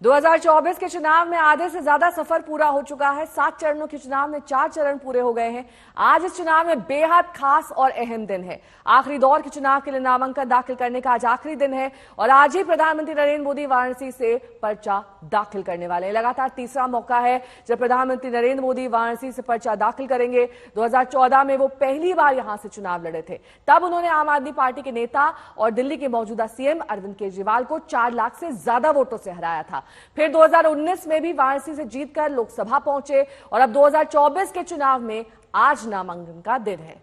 2024 के चुनाव में आधे से ज्यादा सफर पूरा हो चुका है। 7 चरणों के चुनाव में 4 चरण पूरे हो गए हैं। आज इस चुनाव में बेहद खास और अहम दिन है। आखिरी दौर के चुनाव के लिए नामांकन दाखिल करने का आज आखिरी दिन है और आज ही प्रधानमंत्री नरेंद्र मोदी वाराणसी से पर्चा दाखिल करने वाले हैं। लगातार तीसरा मौका है जब प्रधानमंत्री नरेंद्र मोदी वाराणसी से पर्चा दाखिल करेंगे। 2014 में वो पहली बार यहां से चुनाव लड़े थे। तब उन्होंने आम आदमी पार्टी के नेता और दिल्ली के मौजूदा सीएम अरविंद केजरीवाल को 4 लाख से ज्यादा वोटों से हराया था। फिर 2019 में भी वाराणसी से जीतकर लोकसभा पहुंचे और अब 2024 के चुनाव में आज नामांकन का दिन है।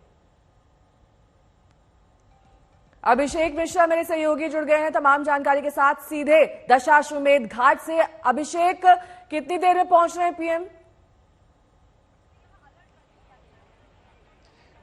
अभिषेक मिश्रा मेरे सहयोगी जुड़ गए हैं तमाम जानकारी के साथ सीधे दशाश्वमेध घाट से। अभिषेक, कितनी देर में पहुंच रहे हैं पीएम?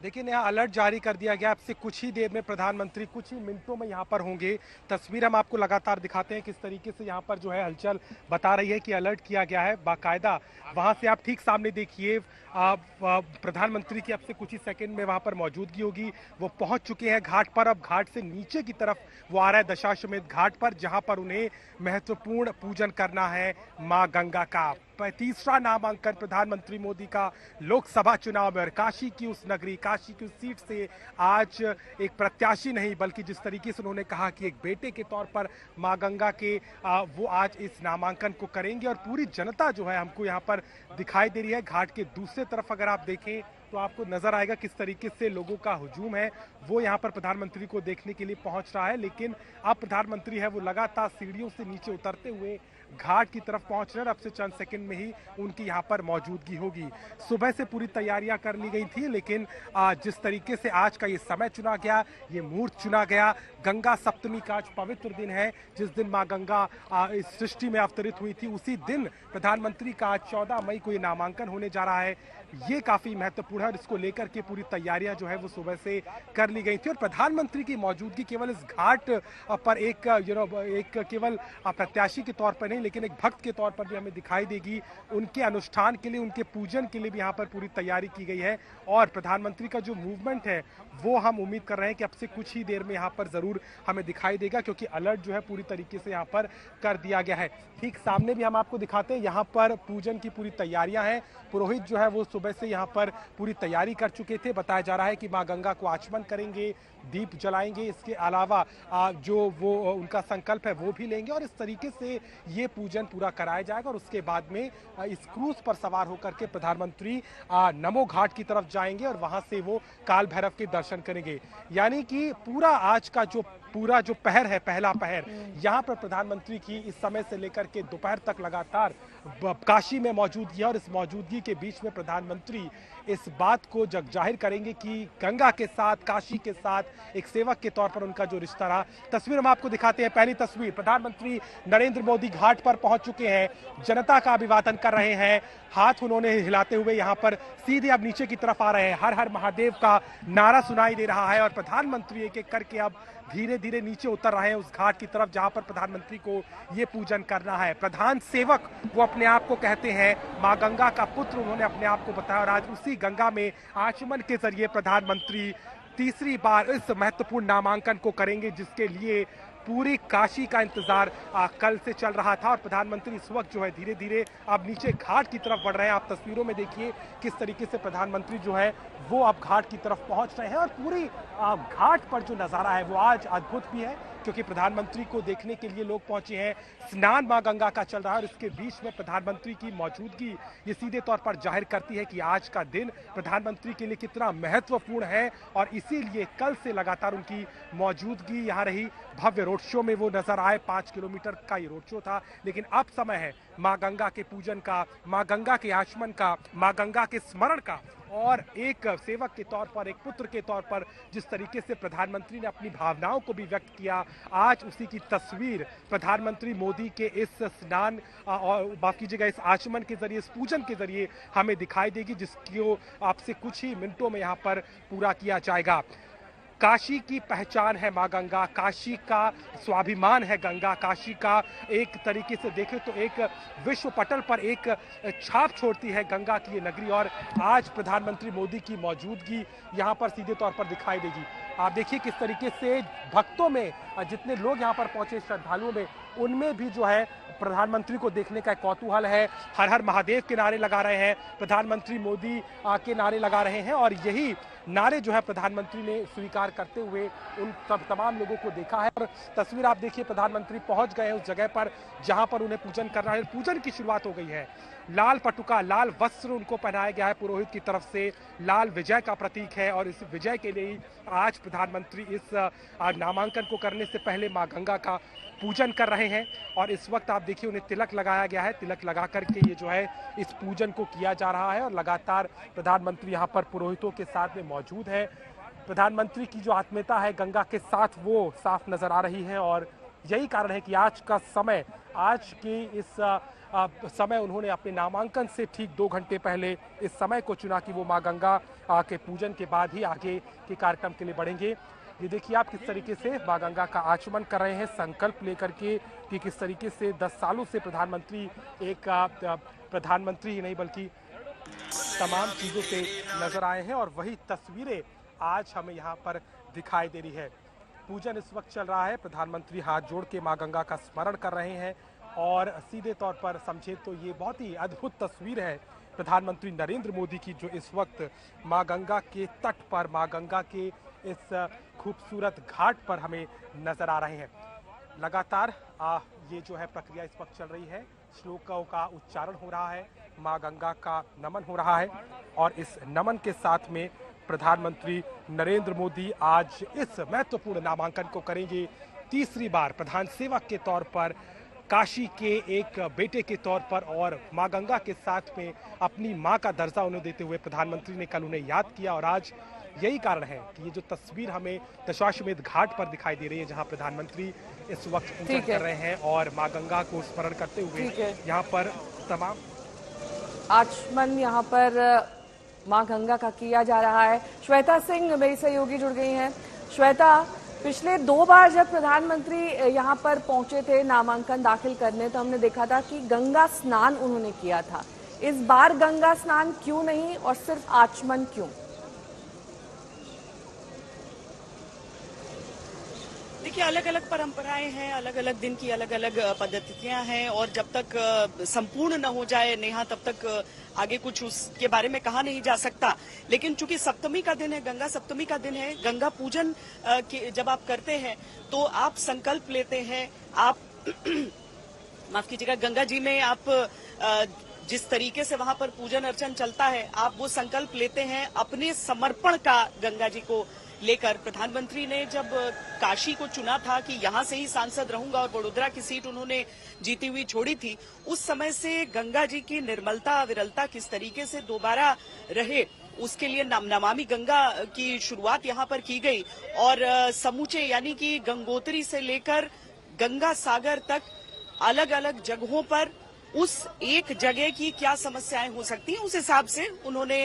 देखिए, यहाँ अलर्ट जारी कर दिया गया। अब से कुछ ही देर में प्रधानमंत्री कुछ ही मिनटों में यहाँ पर होंगे। तस्वीर हम आपको लगातार दिखाते हैं किस तरीके से यहाँ पर जो है हलचल बता रही है कि अलर्ट किया गया है बाकायदा। वहाँ से आप ठीक सामने देखिए, प्रधानमंत्री की अब से कुछ ही सेकंड में वहाँ पर मौजूदगी होगी। वो पहुँच चुके हैं घाट पर। अब घाट से नीचे की तरफ वो आ रहा है दशाश्वमेध घाट पर, जहाँ पर उन्हें महत्वपूर्ण पूजन करना है माँ गंगा का। तीसरा नामांकन प्रधानमंत्री मोदी का लोकसभा चुनाव में, और काशी की उस नगरी, काशी की उस सीट से आज एक प्रत्याशी नहीं बल्कि जिस तरीके से उन्होंने कहा कि एक बेटे के तौर पर मां गंगा के वो आज इस नामांकन को करेंगे। और पूरी जनता जो है हमको यहाँ पर दिखाई दे रही है। घाट के दूसरे तरफ अगर आप देखें तो आपको नजर आएगा किस तरीके से लोगों का हुजूम है, वो यहाँ पर प्रधानमंत्री को देखने के लिए पहुंच रहा है। लेकिन अब प्रधानमंत्री है वो लगातार सीढ़ियों से नीचे उतरते हुए घाट की तरफ पहुंच रहे हैं। अब से चंद सेकंड में ही उनकी यहाँ पर मौजूदगी होगी। सुबह से पूरी तैयारियां कर ली गई थी, लेकिन जिस तरीके से आज का ये समय चुना गया, ये मुहूर्त चुना गया, गंगा सप्तमी का आज पवित्र दिन है, जिस दिन माँ गंगा इस सृष्टि में अवतरित हुई थी, उसी दिन प्रधानमंत्री का आज 14 मई को ये नामांकन होने जा रहा है। ये काफी महत्वपूर्ण है और इसको लेकर के पूरी तैयारियां जो है वो सुबह से कर ली गई थी। और प्रधानमंत्री की मौजूदगी केवल इस घाट पर एक एक केवल प्रत्याशी के तौर पर नहीं, लेकिन एक भक्त के तौर पर भी हमें दिखाई देगी। उनके अनुष्ठान के लिए, उनके पूजन के लिए भी यहाँ पर पूरी तैयारी की गई है। और प्रधानमंत्री का जो मूवमेंट है वो हम उम्मीद कर रहे हैं कि अब से कुछ ही देर में यहाँ पर जरूर हमें दिखाई देगा, क्योंकि अलर्ट जो है पूरी तरीके से यहाँ पर कर दिया गया है। ठीक सामने भी हम आपको दिखाते हैं, यहाँ पर पूजन की पूरी तैयारियां हैं। पुरोहित जो है वो सुबह से यहाँ पर पूरी तैयारी कर चुके थे। बताया जा रहा है कि माँ गंगा को आचमन करेंगे, दीप जलाएंगे, इसके अलावा जो वो उनका संकल्प है वो भी लेंगे और इस तरीके से ये पूजन पूरा कराया जाएगा। और उसके बाद में इस क्रूज पर सवार होकर के प्रधानमंत्री नमो घाट की तरफ जाएंगे और वहां से वो काल भैरव के दर्शन करेंगे। यानी कि पूरा आज का पूरा जो पहर है, पहला पहर, यहाँ पर प्रधानमंत्री की इस समय से लेकर के दोपहर तक लगातार काशी में मौजूदगी है। और इस मौजूदगी के बीच में प्रधानमंत्री इस बात को जग जाहिर करेंगे कि गंगा के साथ, काशी के साथ एक सेवक के तौर पर उनका जो रिश्ता रहा। तस्वीर हम आपको दिखाते हैं। पहली तस्वीर, प्रधानमंत्री नरेंद्र मोदी घाट पर पहुंच चुके हैं, जनता का अभिवादन कर रहे हैं, हाथ उन्होंने हिलाते हुए यहाँ पर सीधे अब नीचे की तरफ आ रहे हैं। हर हर महादेव का नारा सुनाई दे रहा है और प्रधानमंत्री एक एक करके अब धीरे धीरे नीचे उतर रहे हैं उस घाट की तरफ जहां पर प्रधानमंत्री को ये पूजन करना है। प्रधान सेवक वो अपने आप को कहते हैं, मां गंगा का पुत्र उन्होंने अपने आप को बताया। और आज उसी गंगा में आचमन के जरिए प्रधानमंत्री तीसरी बार इस महत्वपूर्ण नामांकन को करेंगे, जिसके लिए पूरी काशी का इंतजार कल से चल रहा था। और प्रधानमंत्री इस वक्त जो है धीरे धीरे अब नीचे घाट की तरफ बढ़ रहे हैं। आप तस्वीरों में देखिए किस तरीके से प्रधानमंत्री जो है वो अब घाट की तरफ पहुंच रहे हैं। और पूरी घाट पर जो नजारा है वो आज अद्भुत भी है, क्योंकि प्रधानमंत्री को देखने के लिए लोग पहुंचे हैं। स्नान मां गंगा का चल रहा है और इसके बीच में प्रधानमंत्री की मौजूदगी ये सीधे तौर पर जाहिर करती है कि आज का दिन प्रधानमंत्री के लिए कितना महत्वपूर्ण है। और इसीलिए कल से लगातार उनकी मौजूदगी यहाँ रही। भव्य रोड शो में वो नजर आए। 5 किलोमीटर का ये रोड शो था, लेकिन अब समय है मां गंगा के पूजन का, मां गंगा के आचमन का, मां गंगा के स्मरण का। और एक सेवक के तौर पर, एक पुत्र के तौर पर जिस तरीके से प्रधानमंत्री ने अपनी भावनाओं को भी व्यक्त किया, आज उसी की तस्वीर प्रधानमंत्री मोदी के इस स्नान और माफ कीजिएगा इस आचमन के जरिए, इस पूजन के जरिए हमें दिखाई देगी, जिसको आपसे कुछ ही मिनटों में यहाँ पर पूरा किया जाएगा। काशी की पहचान है मां गंगा, काशी का स्वाभिमान है गंगा, काशी का एक तरीके से देखें तो एक विश्व पटल पर एक छाप छोड़ती है गंगा की ये नगरी। और आज प्रधानमंत्री मोदी की मौजूदगी यहाँ पर सीधे तौर पर दिखाई देगी। आप देखिए किस तरीके से भक्तों में, जितने लोग यहाँ पर पहुंचे, श्रद्धालुओं में उनमें भी जो है प्रधानमंत्री को देखने का कौतूहल है। हर हर महादेव के नारे लगा रहे हैं, प्रधानमंत्री मोदी के नारे लगा रहे हैं और यही नारे जो है प्रधानमंत्री ने स्वीकार करते हुए उन तमाम लोगों को देखा है। और तस्वीर आप देखिए, प्रधानमंत्री पहुंच गए हैं उस जगह पर जहां पर उन्हें पूजन करना है। पूजन की शुरुआत हो गई है। लाल पटुका, लाल वस्त्र उनको पहनाया गया है पुरोहित की तरफ से। लाल विजय का प्रतीक है और इस विजय के लिए ही आज प्रधानमंत्री इस नामांकन को करने से पहले मां गंगा का पूजन कर रहे हैं। और इस वक्त आप देखिए उन्हें तिलक लगाया गया है। तिलक लगा करके ये जो है इस पूजन को किया जा रहा है और लगातार प्रधानमंत्री यहाँ पर पुरोहितों के साथ में मौजूद है। प्रधानमंत्री की जो आत्मीयता है गंगा के साथ वो साफ नजर आ रही है और यही कारण है कि आज का समय, आज के इस समय उन्होंने अपने नामांकन से ठीक 2 घंटे पहले इस समय को चुना कि वो मां गंगा के पूजन के बाद ही आगे के कार्यक्रम के लिए बढ़ेंगे। ये देखिए आप किस तरीके से मां गंगा का आचमन कर रहे हैं, संकल्प लेकर के कि किस तरीके से 10 सालों से प्रधानमंत्री एक प्रधानमंत्री ही नहीं बल्कि तमाम चीजों से नजर आए हैं और वही तस्वीरें आज हमें यहाँ पर दिखाई दे रही है। पूजन इस वक्त चल रहा है। प्रधानमंत्री हाथ जोड़ के मां गंगा का स्मरण कर रहे हैं और सीधे तौर पर समझे तो ये बहुत ही अद्भुत तस्वीर है प्रधानमंत्री नरेंद्र मोदी की, जो इस वक्त मां गंगा के तट पर, मां गंगा के इस खूबसूरत घाट पर हमें नजर आ रहे हैं। लगातार ये जो है प्रक्रिया इस वक्त चल रही है। श्लोकों का उच्चारण हो रहा है, मां गंगा का नमन हो रहा है और इस नमन के साथ में प्रधानमंत्री नरेंद्र मोदी आज इस महत्वपूर्ण नामांकन को करेंगे। तीसरी बार प्रधान सेवक के तौर पर, काशी के एक बेटे के तौर पर और मां गंगा के साथ में अपनी मां का दर्जा उन्हें देते हुए प्रधानमंत्री ने कल उन्हें याद किया और आज यही कारण है कि ये जो तस्वीर हमें दशाश्वमेध घाट पर दिखाई दे रही है जहां प्रधानमंत्री इस वक्त पूजन कर रहे हैं और मां गंगा को स्मरण करते हुए यहाँ पर तमाम आचमन यहाँ पर मां गंगा का किया जा रहा है। श्वेता सिंह मेरी सहयोगी जुड़ गई हैं। श्वेता, पिछले 2 बार जब प्रधानमंत्री यहाँ पर पहुंचे थे नामांकन दाखिल करने तो हमने देखा था कि गंगा स्नान उन्होंने किया था। इस बार गंगा स्नान क्यों नहीं और सिर्फ आचमन क्यों? देखिए, अलग अलग परंपराएं हैं, अलग अलग दिन की अलग अलग पद्धतियां हैं और जब तक संपूर्ण न हो जाए नेहा तब तक आगे कुछ उसके बारे में कहा नहीं जा सकता। लेकिन चूंकि सप्तमी का दिन है, गंगा सप्तमी का दिन है, गंगा पूजन जब आप करते हैं तो आप संकल्प लेते हैं। आप माफ कीजिएगा, गंगा जी में आप जिस तरीके से वहां पर पूजन अर्चन चलता है, आप वो संकल्प लेते हैं अपने समर्पण का गंगा जी को लेकर। प्रधानमंत्री ने जब काशी को चुना था कि यहां से ही सांसद रहूंगा और वडोदरा की सीट उन्होंने जीती हुई छोड़ी थी, उस समय से गंगा जी की निर्मलता, विरलता किस तरीके से दोबारा रहे उसके लिए नमामि गंगा की शुरुआत यहां पर की गई और समूचे यानी कि गंगोत्री से लेकर गंगा सागर तक अलग अलग जगहों पर उस एक जगह की क्या समस्याएं हो सकती हैं उस हिसाब से उन्होंने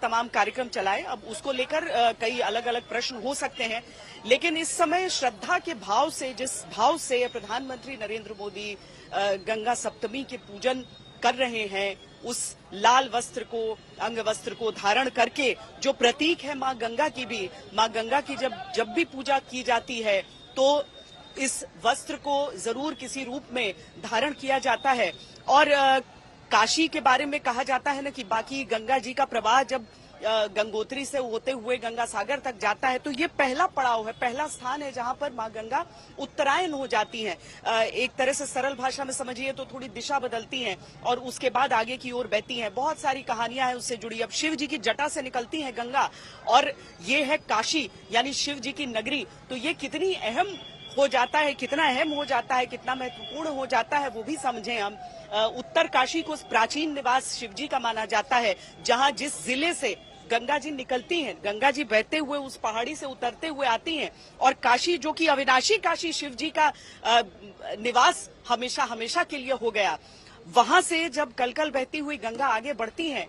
तमाम कार्यक्रम चलाए। अब उसको लेकर कई अलग अलग प्रश्न हो सकते हैं, लेकिन इस समय श्रद्धा के भाव से, जिस भाव से प्रधानमंत्री नरेंद्र मोदी गंगा सप्तमी के पूजन कर रहे हैं, उस लाल वस्त्र को, अंग वस्त्र को धारण करके, जो प्रतीक है मां गंगा की भी, मां गंगा की जब भी पूजा की जाती है तो इस वस्त्र को जरूर किसी रूप में धारण किया जाता है। और काशी के बारे में कहा जाता है ना कि बाकी गंगा जी का प्रवाह जब गंगोत्री से होते हुए गंगा सागर तक जाता है तो ये पहला पड़ाव है, पहला स्थान है जहां पर मां गंगा उत्तरायण हो जाती हैं। एक तरह से सरल भाषा में समझिए तो थोड़ी दिशा बदलती हैं और उसके बाद आगे की ओर बहती हैं। बहुत सारी कहानियां हैं उससे जुड़ी। अब शिव जी की जटा से निकलती है गंगा और ये है काशी यानी शिव जी की नगरी, तो ये कितनी अहम हो जाता है, कितना अहम हो जाता है, कितना महत्वपूर्ण हो जाता है वो भी समझें हम। उत्तर काशी को प्राचीन निवास शिव जी का माना जाता है, जहां जिस जिले से गंगा जी निकलती हैं, गंगा जी बहते हुए उस पहाड़ी से उतरते हुए आती हैं और काशी जो कि अविनाशी काशी शिव जी का निवास हमेशा हमेशा के लिए हो गया, वहां से जब कलकल बहती हुई गंगा आगे बढ़ती हैं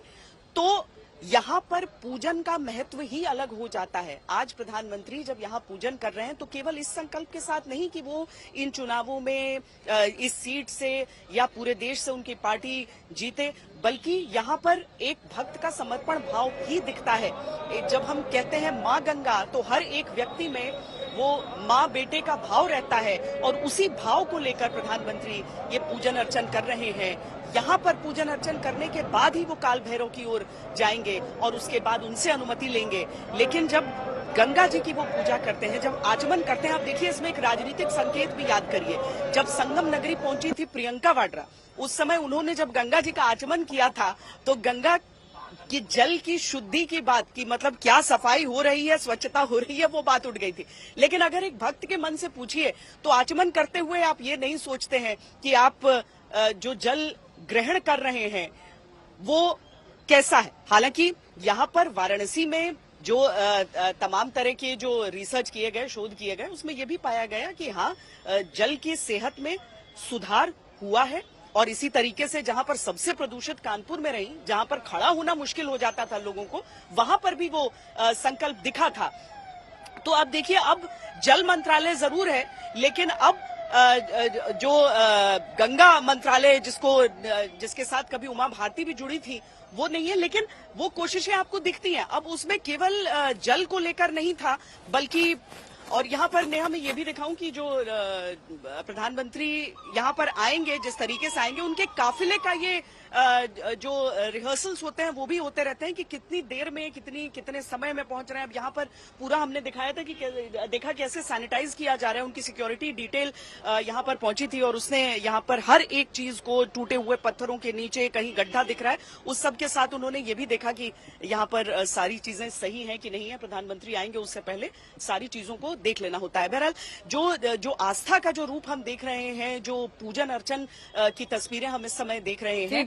तो यहाँ पर पूजन का महत्व ही अलग हो जाता है। आज प्रधानमंत्री जब यहाँ पूजन कर रहे हैं तो केवल इस संकल्प के साथ नहीं कि वो इन चुनावों में इस सीट से या पूरे देश से उनकी पार्टी जीते, बल्कि यहाँ पर एक भक्त का समर्पण भाव भी दिखता है। जब हम कहते हैं माँ गंगा तो हर एक व्यक्ति में वो माँ बेटे का भाव रहता है और उसी भाव को लेकर प्रधानमंत्री ये पूजन अर्चन कर रहे हैं। यहाँ पर पूजन अर्चन करने के बाद ही वो काल भैरव की ओर जाएंगे और उसके बाद उनसे अनुमति लेंगे। लेकिन जब गंगा जी की वो पूजा करते हैं, जब आचमन करते हैं, आप देखिए इसमें एक राजनीतिक संकेत भी याद करिए। जब संगम नगरी पहुंची थी प्रियंका वाड्रा, उस समय उन्होंने जब गंगा जी का आचमन किया था तो गंगा कि जल की शुद्धि की बात की, मतलब क्या सफाई हो रही है, स्वच्छता हो रही है, वो बात उठ गई थी। लेकिन अगर एक भक्त के मन से पूछिए तो आचमन करते हुए आप ये नहीं सोचते हैं कि आप जो जल ग्रहण कर रहे हैं वो कैसा है। हालांकि यहाँ पर वाराणसी में जो तमाम तरह के जो रिसर्च किए गए, शोध किए गए, उसमें यह भी पाया गया कि हाँ, जल की सेहत में सुधार हुआ है। और इसी तरीके से जहां पर सबसे प्रदूषित कानपुर में रही, जहां पर खड़ा होना मुश्किल हो जाता था लोगों को, वहां पर भी वो संकल्प दिखा था। तो अब देखिए, अब जल मंत्रालय जरूर है, लेकिन अब जो गंगा मंत्रालय जिसके साथ कभी उमा भारती भी जुड़ी थी वो नहीं है, लेकिन वो कोशिशें आपको दिखती हैं। अब उसमें केवल जल को लेकर नहीं था, बल्कि और यहाँ पर नेहा मैं ये भी दिखाऊं कि जो प्रधानमंत्री यहाँ पर आएंगे, जिस तरीके से आएंगे, उनके काफिले का ये जो रिहर्सल्स होते हैं वो भी होते रहते हैं कि कितनी देर में कितने समय में पहुंच रहे हैं। अब यहाँ पर पूरा हमने दिखाया था कि देखा कैसे सैनिटाइज किया जा रहा है। उनकी सिक्योरिटी डिटेल यहाँ पर पहुंची थी और उसने यहाँ पर हर एक चीज को, टूटे हुए पत्थरों के नीचे कहीं गड्ढा दिख रहा है, उस सब के साथ उन्होंने ये भी देखा कि यहाँ पर सारी चीजें सही हैं कि नहीं है। प्रधानमंत्री आएंगे उससे पहले सारी चीजों को देख लेना होता है। बहरहाल जो आस्था का जो रूप हम देख रहे हैं, जो पूजन अर्चन की तस्वीरें हम इस समय देख रहे हैं,